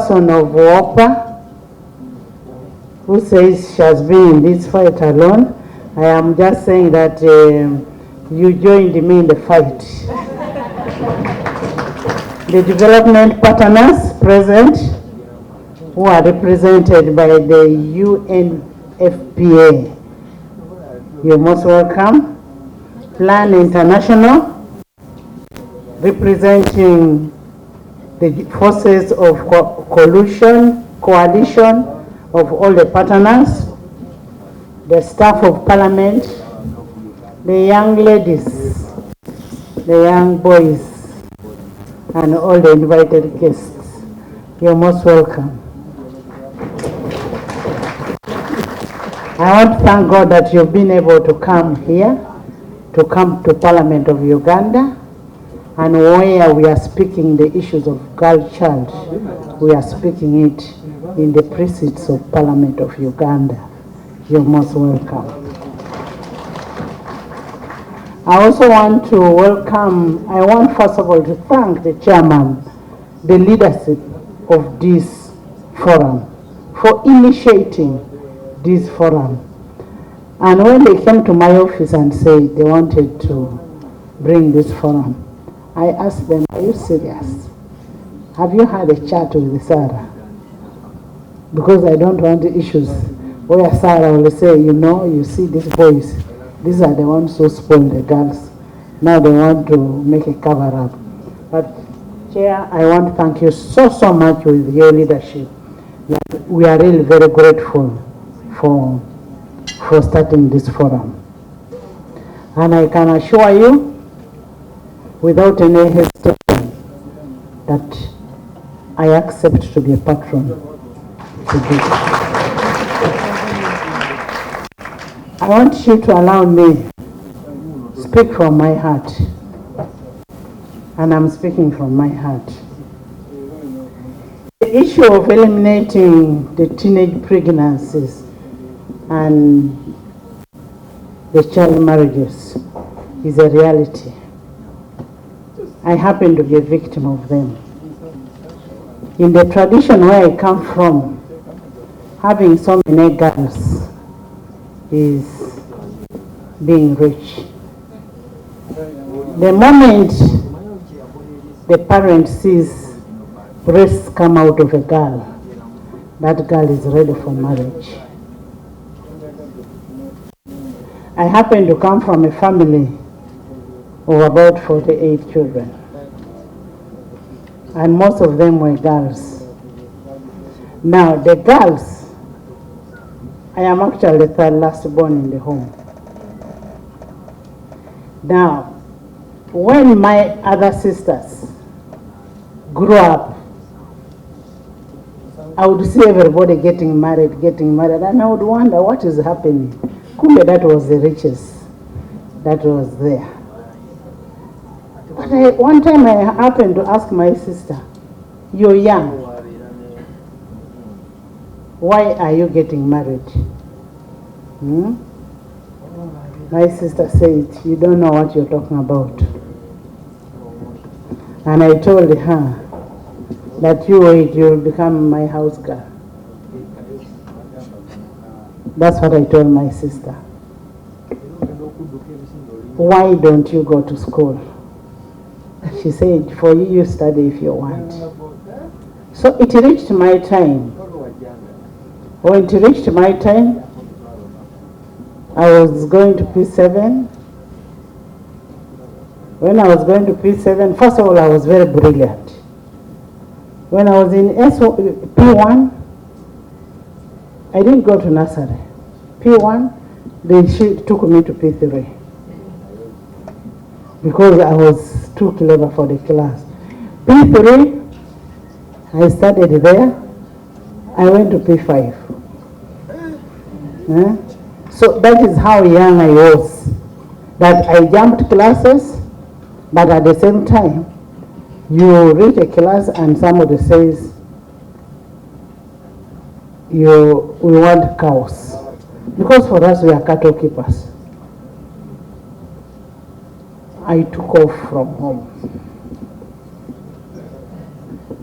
chairperson of WOPA, who says she has been in this fight alone. I am just saying that you joined me in the fight. The development partners present, who are represented by the UNFPA, you're most welcome. Plan International, representing the forces of coalition of all the partners, the staff of parliament, the young ladies, the young boys, and all the invited guests. You're most welcome. I want to thank God that you've been able to come here, to come to Parliament of Uganda, and where we are speaking the issues of girl child, we are speaking it in the precincts of Parliament of Uganda. You're most welcome. I also want to welcome, I want first of all to thank the chairman, the leadership of this forum, for initiating this forum. And when they came to my office and said they wanted to bring this forum, I asked them, are you serious? Have you had a chat with Sarah? Because I don't want the issues where Sarah will say, you know, you see these boys, these are the ones who spoil the girls. Now they want to make a cover up. But Chair, I want to thank you so much with your leadership. We are really very grateful for starting this forum. And I can assure you, without any hesitation, that I accept to be a patron to this. I want you to allow me to speak from my heart. And I'm speaking from my heart. The issue of eliminating the teenage pregnancies and the child marriages is a reality. I happen to be a victim of them. In the tradition where I come from, having so many girls is being rich. The moment the parent sees breasts come out of a girl, that girl is ready for marriage. I happen to come from a family of about 48 children, and most of them were girls. Now the girls, I am actually the third last born in the home. Now, when my other sisters grew up, I would see everybody getting married, and I would wonder what is happening. Kumbe, that was the riches that was there. But one time I happened to ask my sister, you're young, why are you getting married? My sister said, you don't know what you're talking about. And I told her that you wait, you'll become my house girl. That's what I told my sister. Why don't you go to school? She said, for you study if you want. So it reached my time. When it reached my time, I was going to P7. When I was going to P7, first of all, I was very brilliant. When I was in P1, I didn't go to nursery. P1, they took me to P3 because I was too clever for the class. P3, I studied there. I went to P5. So that is how young I was. That I jumped classes, but at the same time, you reach a class and somebody says, we want cows. Because for us, we are cattle keepers. I took off from home.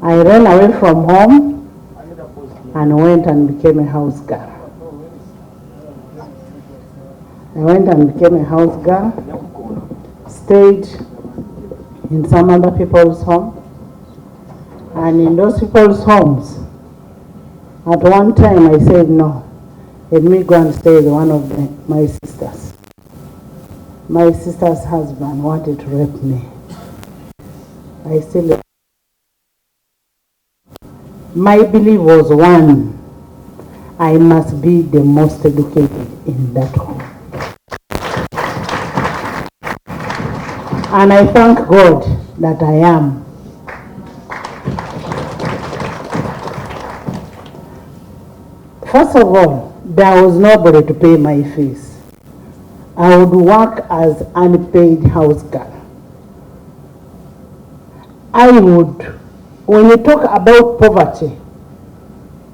I ran away from home and went and became a house girl. I went and became a house girl, stayed in some other people's home, and in those people's homes, at one time I said no, let me go and stay with one of my sisters. My sister's husband wanted to rape me. I still, my belief was one, I must be the most educated in that home. And I thank God that I am. First of all, there was nobody to pay my fees. I would work as unpaid house girl. I would, when you talk about poverty,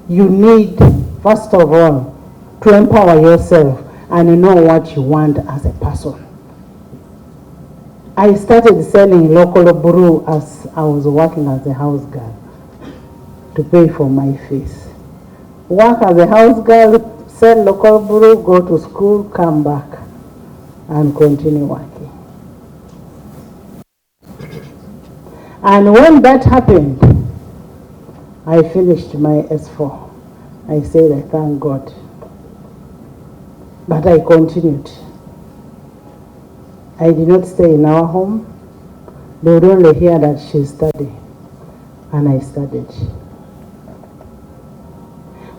you need, first of all, to empower yourself and know what you want as a person. I started selling local brew as I was working as a house girl to pay for my fees. Work as a house girl, sell local brew, go to school, come back, and continue working. And when that happened, I finished my S4. I said, I thank God. But I continued. I did not stay in our home. They would only hear that she studied, and I studied.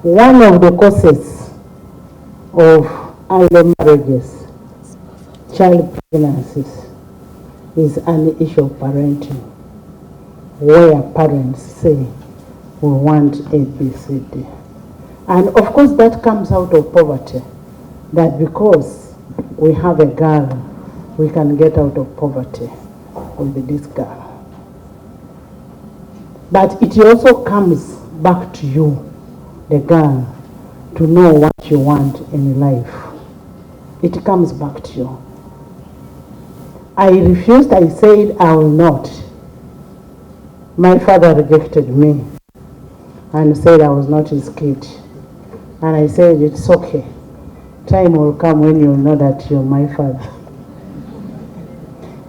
One of the causes of early marriages, child pregnancies, is an issue of parenting, where parents say, we want A, B, C, D. And of course that comes out of poverty, that because we have a girl, we can get out of poverty with this girl. But it also comes back to you, the girl, to know what you want in life. It comes back to you. I refused. I said I will not. My father rejected me and said I was not his kid. And I said, it's okay. Time will come when you'll know that you're my father.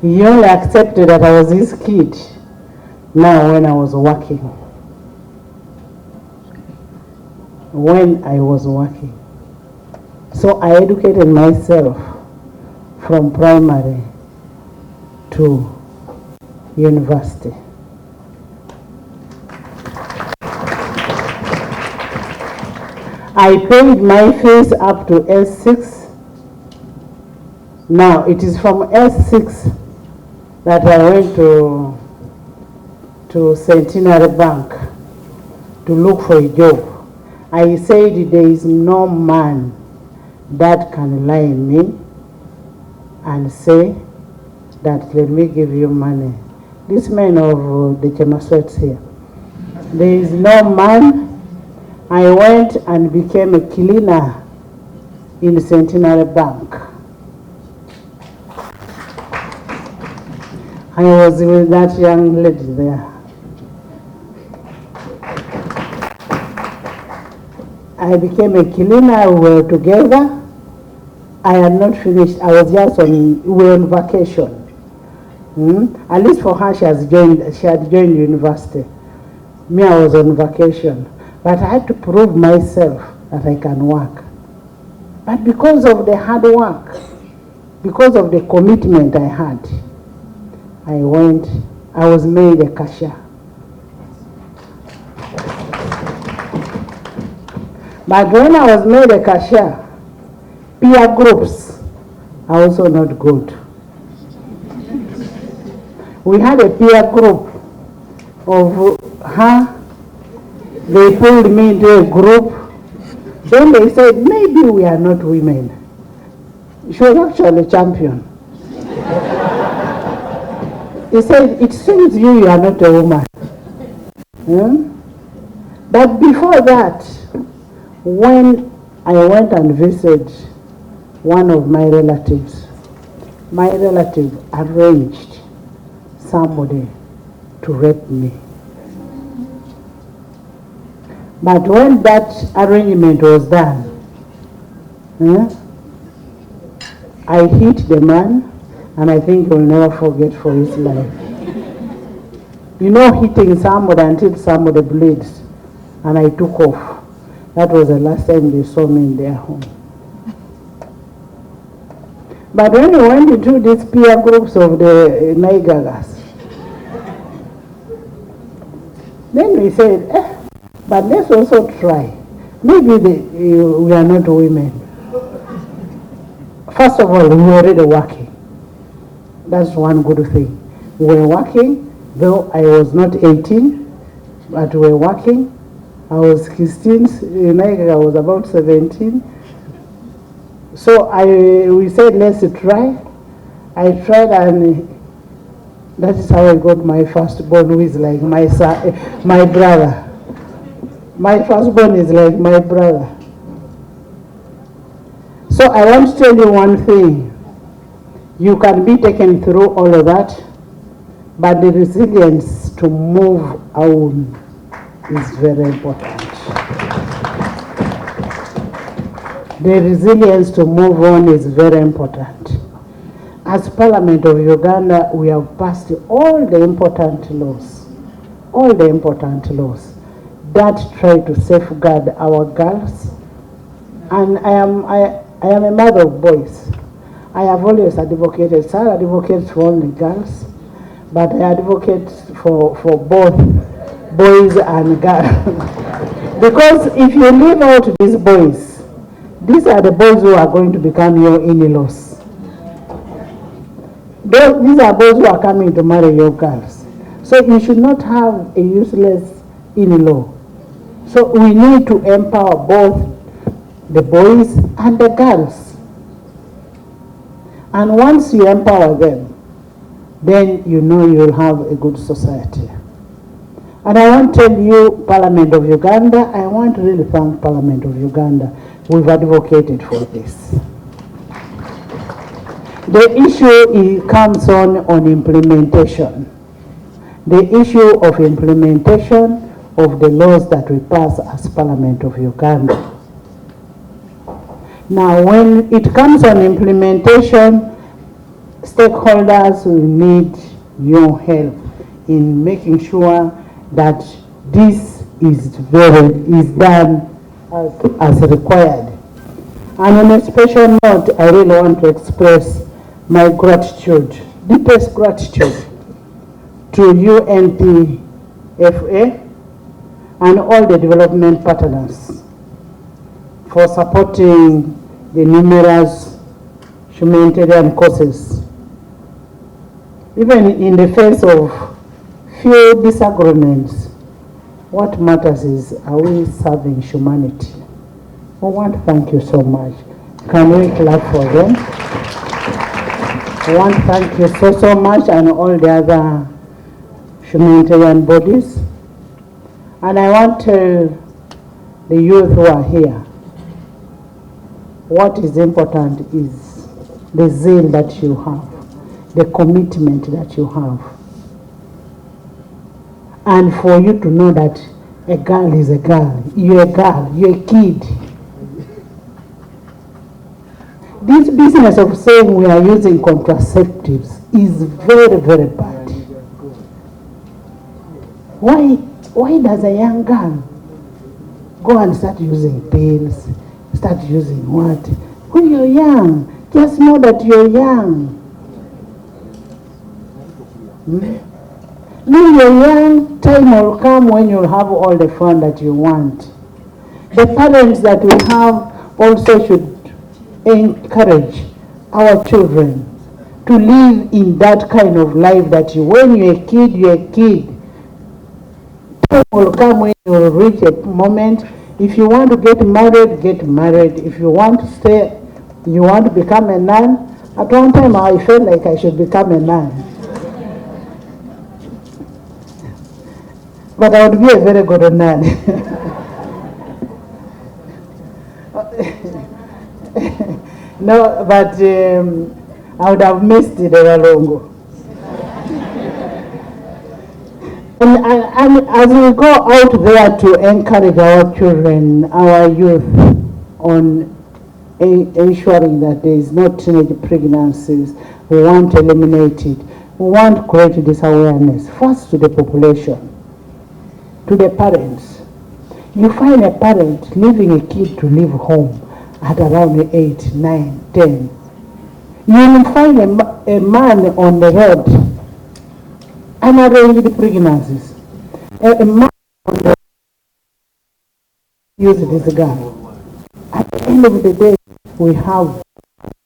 He only accepted that I was his kid now when I was working. When I was working. So I educated myself from primary to university. I paid my fees up to S6. Now it is from S6 that I went to Centenary Bank to look for a job. I said there is no man that can lie me and say that let me give you money. This man of the Chemaswets here, there is no man. I went and became a cleaner in Centenary Bank. I was with that young lady there. I became a cleaner, we were together. I had not finished, I was just we were on vacation. At least for her, she had joined university. Me, I was on vacation. But I had to prove myself that I can work. But because of the hard work, because of the commitment I had, I was made a cashier. But when I was made a cashier, peer groups are also not good. We had a peer group of her. They pulled me into a group. Then they said, maybe we are not women. She was actually a champion. He said, it seems you are not a woman. But before that, when I went and visited one of my relatives arranged somebody to rape me. But when that arrangement was done, I hit the man, and I think he'll never forget for his life. You know, hitting somebody until somebody bleeds, and I took off. That was the last time they saw me in their home. But when we went into these peer groups of the Naigagas, then we said, but let's also try. Maybe we are not women. First of all, we were already working. That's one good thing. We were working, though I was not 18, but we were working. I was 16, I was about 17. So we said, let's try. I tried, and that is how I got my firstborn, who is like my brother. My firstborn is like my brother. So I want to tell you one thing. You can be taken through all of that, but the resilience to move on is very important. The resilience to move on is very important. As Parliament of Uganda, we have passed all the important laws that try to safeguard our girls. And I am a mother of boys. I have always advocated, Sarah advocates for only girls, but I advocate for both boys and girls. Because if you leave out these boys, these are the boys who are going to become your in-laws. These are boys who are coming to marry your girls. So you should not have a useless in-law. So we need to empower both the boys and the girls. And once you empower them, then you know you'll have a good society. And I want to tell you, Parliament of Uganda, I want to really thank Parliament of Uganda. We've advocated for this. The issue comes on implementation. The issue of implementation of the laws that we pass as Parliament of Uganda. Now, when it comes on implementation, stakeholders will need your help in making sure that this is done as required. And on a special note, I really want to express my gratitude, deepest gratitude, to UNTFA and all the development partners for supporting the numerous humanitarian causes. Even in the face of few disagreements, what matters is, are we serving humanity? I want to thank you so much. Can we clap for them? I want to thank you so much, and all the other humanitarian bodies. And I want to the youth who are here, what is important is the zeal that you have, the commitment that you have. And for you to know that a girl is a girl, you're a kid. This business of saying we are using contraceptives is very, very bad. Why does a young girl go and start using pills, start using what? When you're young, just know that you're young. When you're young, time will come when you'll have all the fun that you want. The parents that we have also should encourage our children to live in that kind of life that when you're a kid, you're a kid. Time will come when you'll reach a moment. If you want to get married, get married. If you want to stay, you want to become a nun. At one time I felt like I should become a nun. But I would be a very good nun. No, but I would have missed the Walongo. And as we go out there to encourage our children, our youth, on ensuring that there is no teenage pregnancies, we want to eliminate it. We want to create this awareness, first to the population, to the parents. You find a parent leaving a kid to leave home at around 8, 9, 10. You will find a man on the road unarranged pregnancies. A man on the road uses this gun. At the end of the day, we have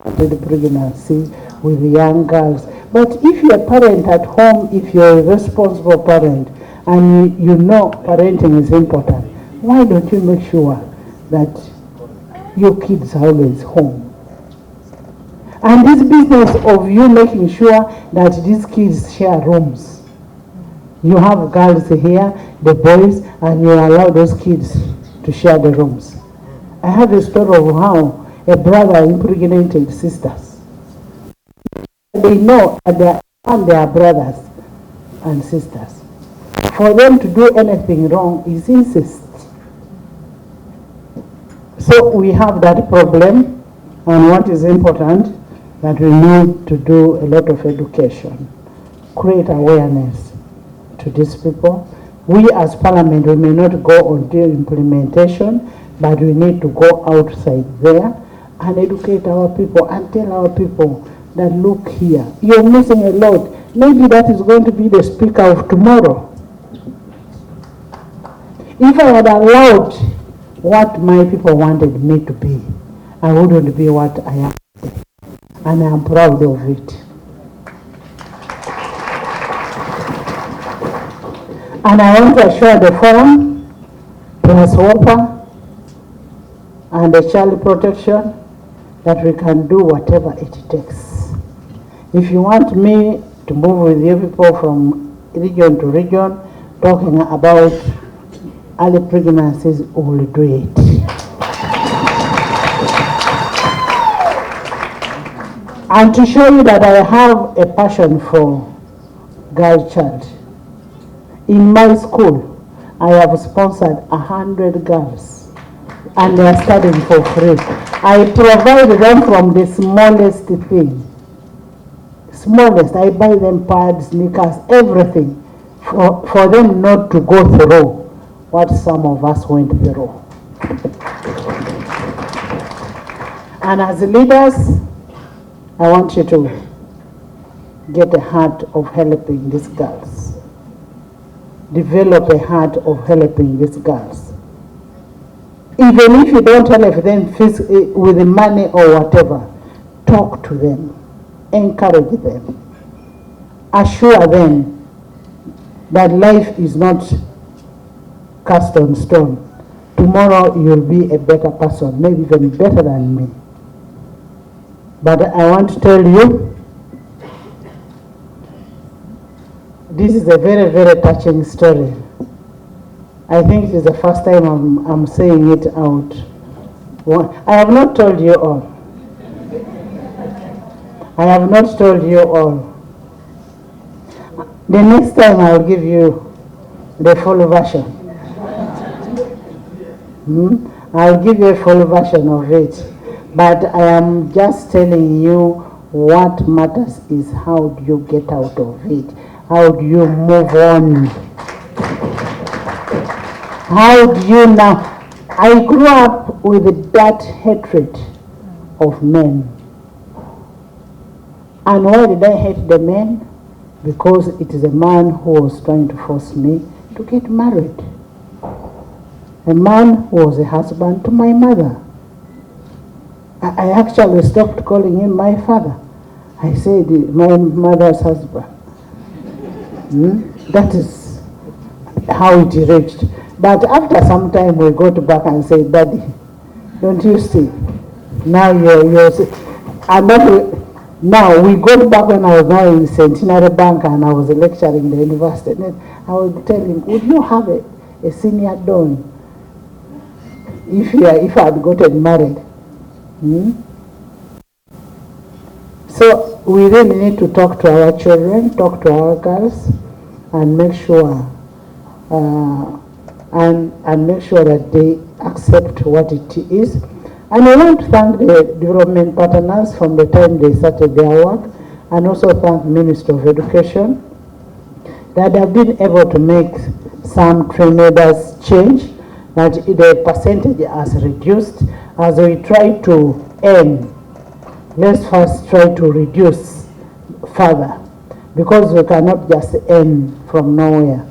the pregnancy with the young girls. But if you're a parent at home, if you're a responsible parent, and you know parenting is important, why don't you make sure that your kids are always home? And this business of you making sure that these kids share rooms. You have girls here, the boys, and you allow those kids to share the rooms. I have a story of how a brother impregnated sisters. They know that they are brothers and sisters. For them to do anything wrong is incest. So we have that problem, and what is important, that we need to do a lot of education, create awareness to these people. We as Parliament, we may not go on the implementation, but we need to go outside there and educate our people and tell our people that, look here, you're missing a lot. Maybe that is going to be the speaker of tomorrow. If I had allowed what my people wanted me to be, I wouldn't be what I am today. And I am proud of it. And I want to assure the forum, plus WOPA, and the child protection, that we can do whatever it takes. If you want me to move with you people from region to region, talking about early pregnancies, we will do it. And to show you that I have a passion for girl child, in my school, I have sponsored 100 girls, and they are studying for free. I provide them from the smallest thing. Smallest, I buy them pads, sneakers, everything, for them not to go through what some of us went through. And as leaders, I want you to get a heart of helping these girls. Develop a heart of helping these girls. Even if you don't help them with the money or whatever, talk to them, encourage them, assure them that life is not cast on stone. Tomorrow you'll be a better person, maybe even better than me. But I want to tell you, this is a very, very touching story. I think it is the first time I'm saying it out. I have not told you all. I have not told you all. The next time I'll give you the full version. I'll give you a full version of it. But I am just telling you what matters is how do you get out of it? How do you move on? How do you now? I grew up with that hatred of men. And why did I hate the men? Because it is a man who was trying to force me to get married. A man who was a husband to my mother. I actually stopped calling him my father. I said my mother's husband. That is how it reached. But after some time we got back and said, Daddy, don't you see? Now you're and now we got back when I was now in Centenary Bank and I was lecturing in the university. And I would tell him, would you have a senior don if I had gotten married? So we really need to talk to our children, talk to our girls, and make sure and make sure that they accept what it is. And I want to thank the development partners from the time they started their work, and also thank Minister of Education that have been able to make some tremendous change, that the percentage has reduced as we try to end. Let's first try to reduce further, because we cannot just end from nowhere.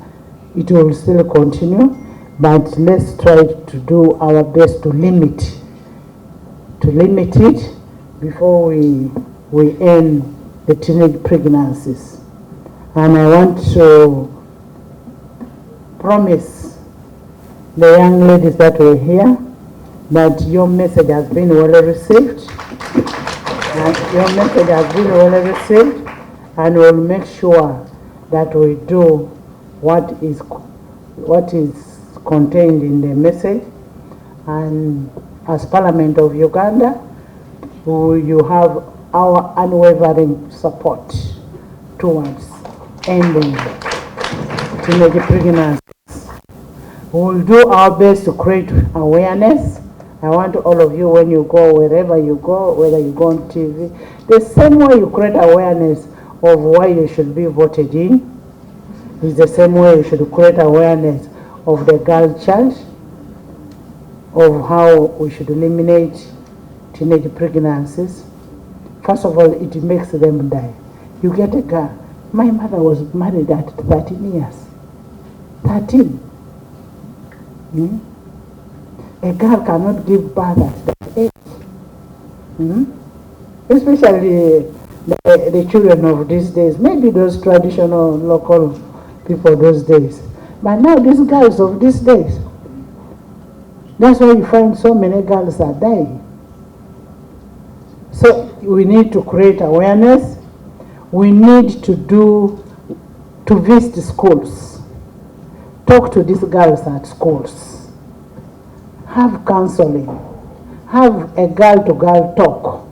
It will still continue, but let's try to do our best to limit it before we end the teenage pregnancies. And I want to promise the young ladies that were here that your message has been well received. And your message has been well received, and we'll make sure that we do what is contained in the message. And as Parliament of Uganda, you have our unwavering support towards ending teenage pregnancy. We'll do our best to create awareness. I want all of you, when you go, wherever you go, whether you go on TV, the same way you create awareness of why you should be voted in is the same way you should create awareness of the girl child, of how we should eliminate teenage pregnancies. First of all, it makes them die. You get a girl. My mother was married at 13 years. 13. A girl cannot give birth at that age. Especially the children of these days. Maybe those traditional local people those days. But now these girls of these days, that's why you find so many girls are dying. So we need to create awareness. We need to visit schools. Talk to these girls at schools. Have counseling. Have a girl-to-girl talk.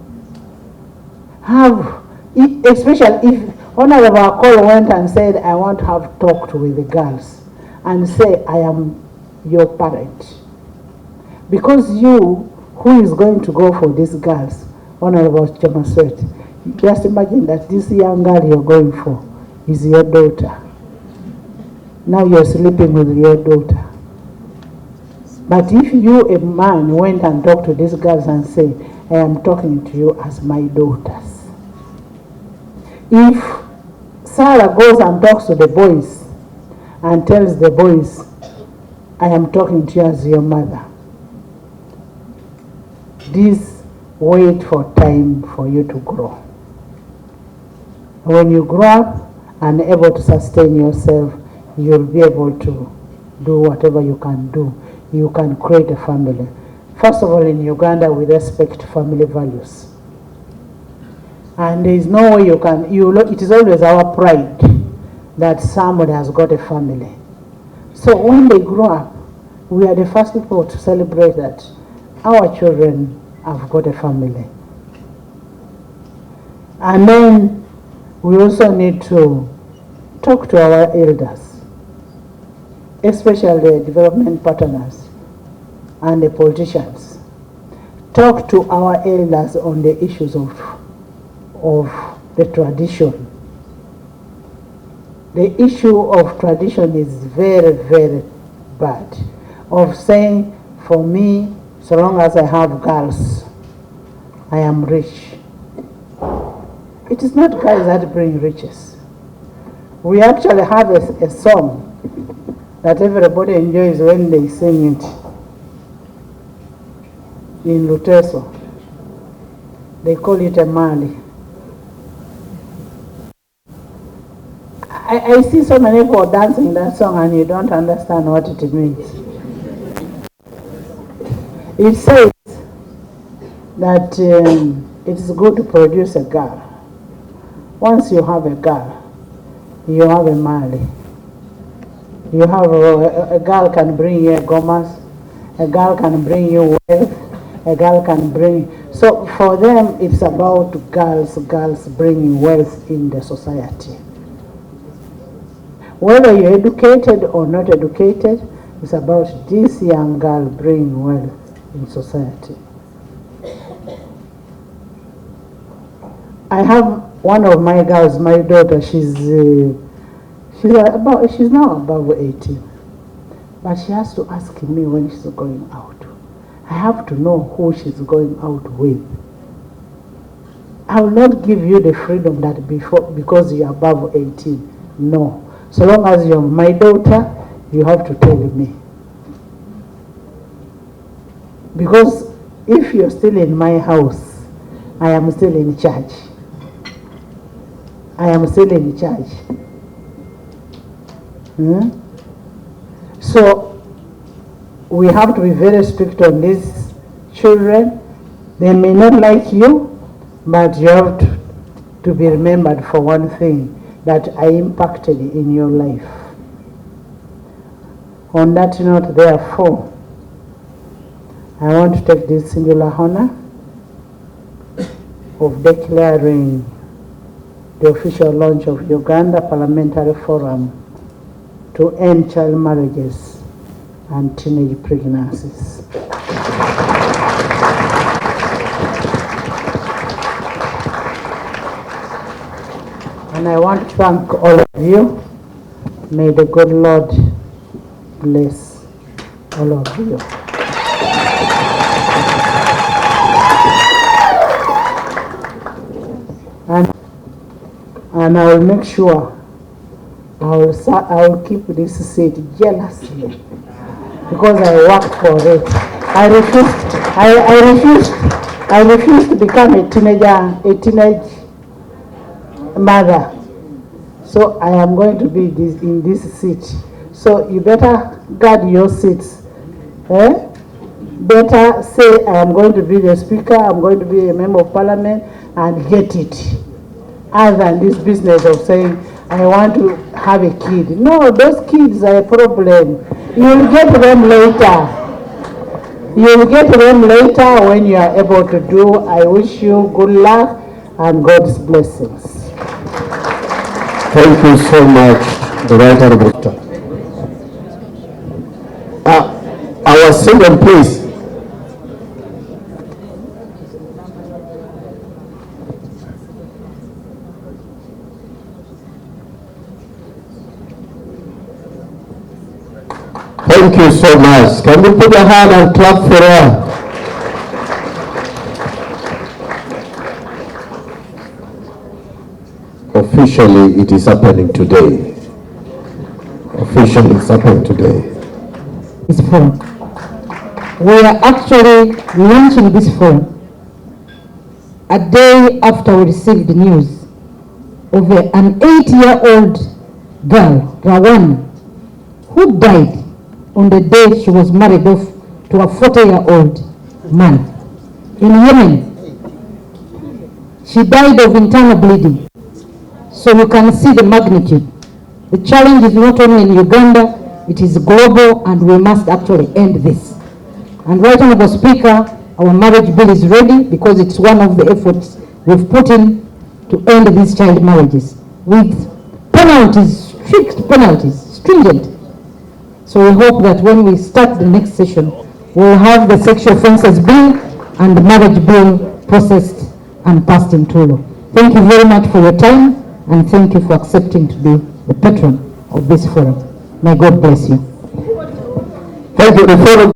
Especially if Honorable Akol went and said, I want to have talked with the girls, and say, I am your parent. Because you, who is going to go for these girls, Honorable Chamaswet, just imagine that this young girl you're going for is your daughter. Now you're sleeping with your daughter. But if you, a man, went and talked to these girls and say, I am talking to you as my daughters. If Sarah goes and talks to the boys and tells the boys, I am talking to you as your mother, this wait for time for you to grow. When you grow up and able to sustain yourself, you'll be able to do whatever you can do. You can create a family. First of all, in Uganda, we respect family values. And there is no way you can, it is always our pride that somebody has got a family. So when they grow up, we are the first people to celebrate that our children have got a family. And then we also need to talk to our elders, especially the development partners and the politicians. Talk to our elders on the issues of the tradition. The issue of tradition is very, very bad. Of saying, for me, so long as I have girls, I am rich. It is not girls that bring riches. We actually have a song that everybody enjoys when they sing it in Luteso. They call it a mali. I see so many people dancing that song and you don't understand what it means. It says that it is good to produce a girl. Once you have a girl, you have a mali. You have a girl can bring you a gomas, a girl can bring you wealth, a girl can bring. So for them, it's about girls bringing wealth in the society. Whether you're educated or not educated, it's about this young girl bringing wealth in society. I have one of my girls, my daughter, she's now above 18. But she has to ask me when she's going out. I have to know who she's going out with. I will not give you the freedom that because you're above 18. No. So long as you're my daughter, you have to tell me. Because if you're still in my house, I am still in charge. I am still in charge. So we have to be very strict on these children. They may not like you, but you have to be remembered for one thing, that I impacted in your life. On that note, therefore, I want to take this singular honor of declaring the official launch of Uganda Parliamentary Forum to end child marriages and teenage pregnancies. And I want to thank all of you. May the good Lord bless all of you. And I will make sure I will keep this seat jealously because I worked for it. I refused to become a teenage mother. So I am going to be in this seat. So you better guard your seats. Better say I am going to be the speaker, I'm going to be a member of parliament, and get it. Other than this business of saying I want to have a kid. No, those kids are a problem. You'll get them later. You'll get them later when you are able to do. I wish you good luck and God's blessings. Thank you so much, the Right Honorable Doctor. Our second, please. Thank you so much. Can we put a hand and clap for her? Officially, it is happening today. Officially, it's happening today. This forum. We are actually launching this forum a day after we received the news of an 8-year-old girl, Rawan, who died on the day she was married off to a 40-year-old man in Yemen. She died of internal bleeding. So you can see the magnitude. The challenge is not only in Uganda, it is global, and we must actually end this. And Right Honorable Speaker, our marriage bill is ready because it's one of the efforts we've put in to end these child marriages with penalties, strict penalties, stringent. So we hope that when we start the next session, we'll have the sexual offences bill and the marriage bill processed and passed into law. Thank you very much for your time, and thank you for accepting to be the patron of this forum. May God bless you. Thank you. The forum